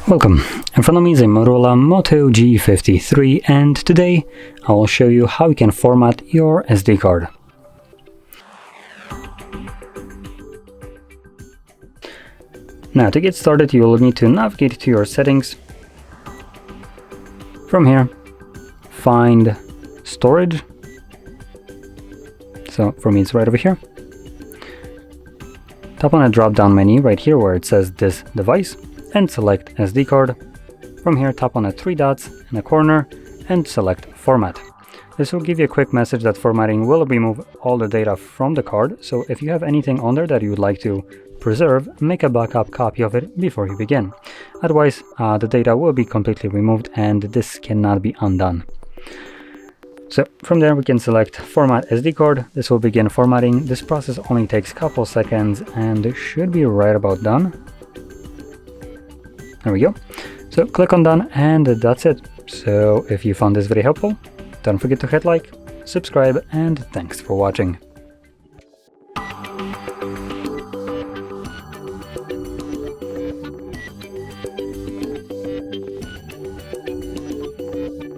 Welcome, in front of me is a Motorola Moto G53 and today I will show you how you can format your SD card. Now to get started you will need to navigate to your settings. From here, find storage. So for me it's right over here. Tap on a drop down menu right here where it says this device and select SD card. From here tap on the three dots in the corner and select format. This will give you a quick message that formatting will remove all the data from the card, so if you have anything on there that you would like to preserve, make a backup copy of it before you begin. Otherwise the data will be completely removed and this cannot be undone. So from there we can select format SD card. This will begin formatting. This process only takes a couple seconds and should be right about done. There we go. So click on done and that's it. So if you found this video helpful, don't forget to hit like, subscribe, and thanks for watching.